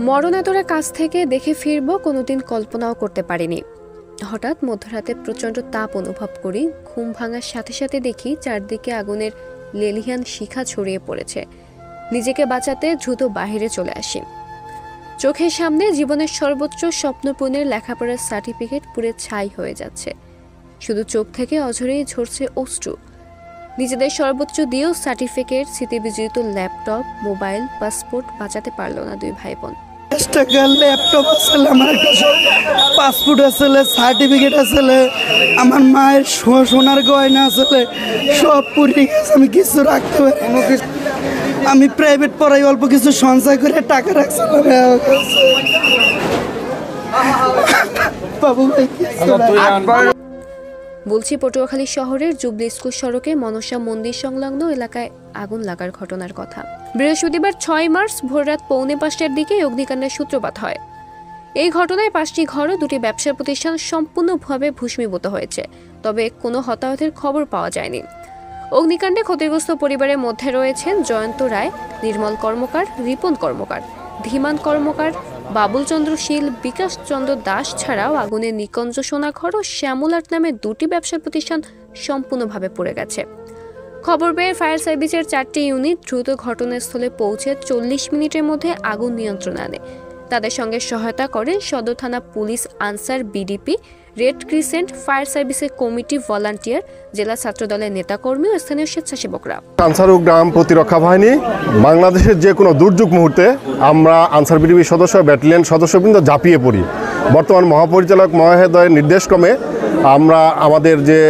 মরণাতুরের কাছ থেকে দেখে ফিরবো কোনোদিন কল্পনাও করতে পারিনি। হঠাৎ মধ্যরাতে প্রচণ্ড তাপ অনুভব করি। ঘুম ভাঙার সাথে সাথে দেখি চারদিকে আগুনের লেলিহান শিখা ছড়িয়ে পড়েছে। নিজেকে বাঁচাতে দ্রুত বাহিরে চলে আসি। চোখের সামনে জীবনের সর্বোচ্চ স্বপ্নপূর্ণের লেখাপড়ার সার্টিফিকেট পুড়ে ছাই হয়ে যাচ্ছে। শুধু চোখ থেকে অঝরেই ঝরছে অশ্রু। নিজেদের সর্বোচ্চ দিয়েও সার্টিফিকেট, স্মৃতিবিজড়িত ল্যাপটপ, মোবাইল, পাসপোর্ট বাঁচাতে পারল না দুই ভাই বোন। ল্যাপটপ আসলে আমার একটা পাসপোর্ট আসলে, সার্টিফিকেট আসলে, আমার মায়ের সোনার গয়না আসলে সব পুড়ে গেছে। আমি কিছু রাখতে পারি। আমি প্রাইভেট পড়াই, অল্প কিছু সঞ্চয় করে টাকা রাখছিলাম। বাবু ভাই বলছি, পটুয়াখালী শহরের জুবলি স্কুল সড়কে মনসা মন্দির সংলগ্ন এলাকায় আগুন লাগার ঘটনার কথা। বৃহস্পতিবার 6 মার্চ ভোররাত 4:45টার দিকে অগ্নিকাণ্ডের সূত্রপাত হয়। এই ঘটনায় 5টি ঘর ও 2টি ব্যবসা প্রতিষ্ঠান সম্পূর্ণভাবে ভস্মীভূত হয়েছে, তবে কোনো হতাহতের খবর পাওয়া যায়নি। অগ্নিকাণ্ডে ক্ষতিগ্রস্ত পরিবারের মধ্যে রয়েছেন জয়ন্ত রায়, নির্মল কর্মকার, রিপন কর্মকার, ধীমান কর্মকার, বাবুল চন্দ্র শীল, বিকাশ চন্দ্র দাস ছাড়াও আগুনে নিকঞ্জ সোনাঘর ও শ্যামল আর্ট নামে 2টি ব্যবসা প্রতিষ্ঠান সম্পূর্ণভাবে পুড়ে গেছে। খবর পেয়ে ফায়ার সার্ভিসের 4টি ইউনিট দ্রুত ঘটনাস্থলে পৌঁছে 40 মিনিটের মধ্যে আগুন নিয়ন্ত্রণে আনে। তাদের সঙ্গে সহায়তা করেন সদর থানা police, answer, BDP, red crescent, fire সার্ভিসের কমিটি, ভলান্টিয়ার, জেলা ছাত্রদলের নেতাকর্মী ও স্থানীয় স্বেচ্ছাসেবকরা। আনসার ও গ্রাম প্রতিরক্ষা বাহিনী বাংলাদেশের যে কোনো দুর্যোগ মুহূর্তে আমরা আনসার বিডিবি সদস্য, ব্যাটালিয়ন সদস্যবৃন্দ ঝাঁপিয়ে পড়ি। বর্তমান মহাপরিচালক মহোদয়ের নির্দেশক্রমে আমরা আমাদের যে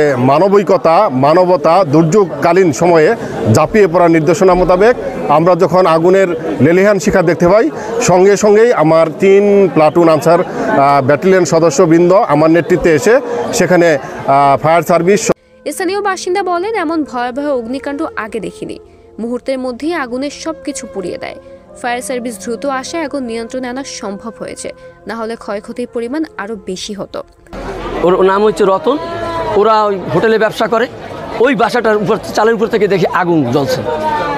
মানবতা দুর্যোগকালীন সময়ে ঝাঁপিয়ে পড়ার নির্দেশনা মোতাবেক আমরা যখন আগুনের লেলিহান শিখা দেখতে পাই, সঙ্গে সঙ্গেই আমার 3 প্লাটুন আনসার ব্যাটালিয়ন সদস্যবৃন্দ আমার নেতৃত্বে এসে সেখানে ফায়ার সার্ভিস। স্থানীয় বাসিন্দা বলেন, এমন ভয়াবহ অগ্নিকাণ্ড আগে দেখিনি। মুহূর্তের মধ্যেই আগুনের সবকিছু পুড়িয়ে দেয়। ফায়ার সার্ভিস দ্রুত আসে, আগুন নিয়ন্ত্রণে আনা সম্ভব হয়েছে, না হলে ক্ষয়ক্ষতির পরিমাণ আরও বেশি হতো। ওর নাম হচ্ছে রতন। ওরা ওই হোটেলে ব্যবসা করে। ওই বাসাটার উপর, চালের উপর থেকে দেখি আগুন জ্বলছে।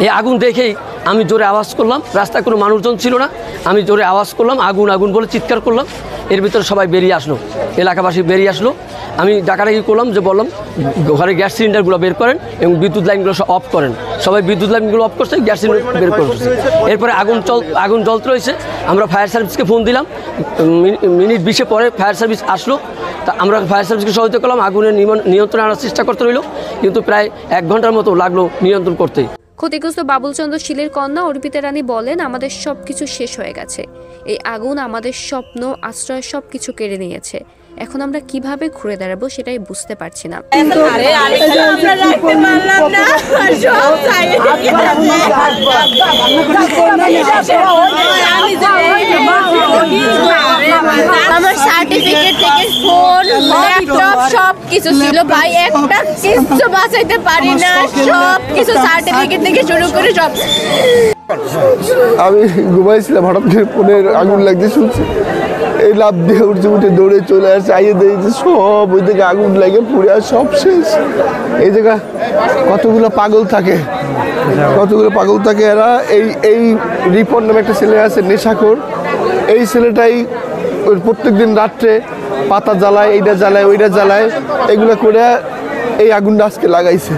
এই আগুন দেখেই আমি জোরে আওয়াজ করলাম। রাস্তায় কোনো মানুষজন ছিল না। আমি জোরে আওয়াজ করলাম, আগুন আগুন বলে চিৎকার করলাম। এর ভিতরে সবাই বেরিয়ে আসলো, এলাকাবাসী বেরিয়ে আসলো। আমি ডাকাডাকি করলাম, যে বললাম ঘরে গ্যাস সিলিন্ডারগুলো বের করেন এবং বিদ্যুৎ লাইনগুলো অফ করেন। সবাই বিদ্যুৎ লাইনগুলো অফ করছে, গ্যাস সিলিন্ডার বের করছে। এরপরে আগুন জ্বলতে রয়েছে। আমরা ফায়ার সার্ভিসকে ফোন দিলাম। মিনিট 20 পরে ফায়ার সার্ভিস আসলো। তা আমরা ফায়ার সার্ভিসকে সহায়তা করলাম, আগুনের নিয়ন্ত্রণে আনার চেষ্টা করতে রইল, কিন্তু প্রায় 1 ঘন্টার মতো লাগলো নিয়ন্ত্রণ করতে। ক্ষতিগ্রস্ত বাবুল চন্দ্র শীলের কন্যা অর্পিতা রানী বলেন, আমাদের সবকিছু শেষ হয়ে গেছে। এই আগুন আমাদের স্বপ্ন, আশ্রয় সবকিছু কেড়ে নিয়েছে। এখন আমরা কিভাবে ঘুরে দাঁড়াবো সেটাই বুঝতে পারছি না। আমার সার্টিফিকেট থেকে ফোন, ল্যাপটপ সবকিছু ছিল ভাই, একটা কিছু বাঁচাইতে পারি না। সবকিছু সার্টিফিকেট থেকে শুরু করে সব। আমি ঘুমাইছিলাম, হঠাৎ করে ফোনের আগুন লাগতে শুনছি। এই লাভ দিয়ে উঠে দৌড়ে চলে আসছে, আইয়ে দেখছি সব ওই দিকে আগুন লাগে পুড়ে আর সব শেষ। এই জায়গা কতগুলো পাগল থাকে এরা। এই রিপন নামে একটা ছেলে আছে, নেশাখোর। এই ছেলেটাই প্রত্যেক দিন রাত্রে পাতা জ্বালায়, এইটা জ্বালায়, ওইটা জ্বালায়, এগুলো করে এই আগুনটা আজকে লাগাইছে।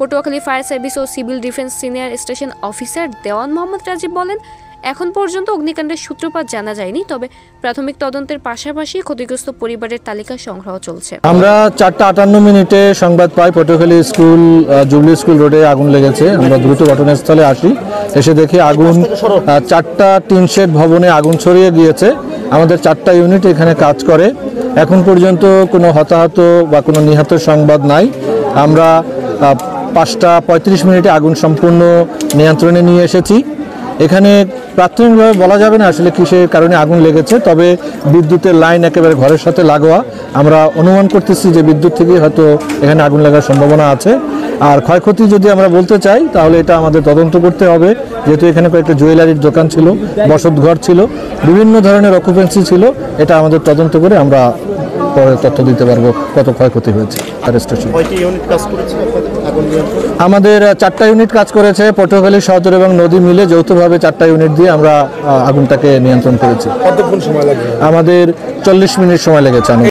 পটুয়াখালী ফায়ার সার্ভিস ও civil defence senior station officer Dewan Mohammad Rajib বলেন, এখন পর্যন্ত অগ্নিকাণ্ডের সূত্রপাত জানা যায়নি, তবে প্রাথমিক তদন্তের পাশাপাশি ক্ষতিগ্রস্ত পরিবারের তালিকা সংগ্রহ চলছে। আমরা 4:58 সংবাদ পাই পটুয়াখালী স্কুল, জুবলি স্কুল রোডে আগুন লেগেছে। আমরা দ্রুত ঘটনাস্থলে আসি, এসে দেখি আগুন 4টা টিন শেড ভবনে আগুন ছড়িয়ে গিয়েছে। আমাদের 4টা ইউনিট এখানে কাজ করে। এখন পর্যন্ত কোনো হতাহত বা কোনো নিহত সংবাদ নাই। আমরা 5:35 আগুন সম্পূর্ণ নিয়ন্ত্রণে নিয়ে এসেছি। এখানে প্রাথমিকভাবে বলা যাবে না আসলে কিসের কারণে আগুন লেগেছে, তবে বিদ্যুতের লাইন একেবারে ঘরের সাথে লাগোয়া। আমরা অনুমান করতেছি যে বিদ্যুৎ থেকে হয়তো এখানে আগুন লাগার সম্ভাবনা আছে। আর ক্ষয়ক্ষতি যদি আমরা বলতে চাই তাহলে এটা আমাদের তদন্ত করতে হবে, যেহেতু এখানে কয়েকটা জুয়েলারির দোকান ছিল, বসতঘর ছিল, বিভিন্ন ধরনের অকুপেন্সি ছিল। এটা আমাদের তদন্ত করে আমরা পরে তথ্য দিতে পারবো কত ক্ষয়ক্ষতি হয়েছে স্টেশন। আমাদের 4টা ইউনিট কাজ করেছে, পটুয়াখালী সদর এবং নদী মিলে যৌথভাবে 4টা ইউনিট দিয়ে আমরা আগুনটাকে নিয়ন্ত্রণ করেছি। কতক্ষণ সময় লাগবে? আমাদের 40 মিনিট সময় লেগেছে।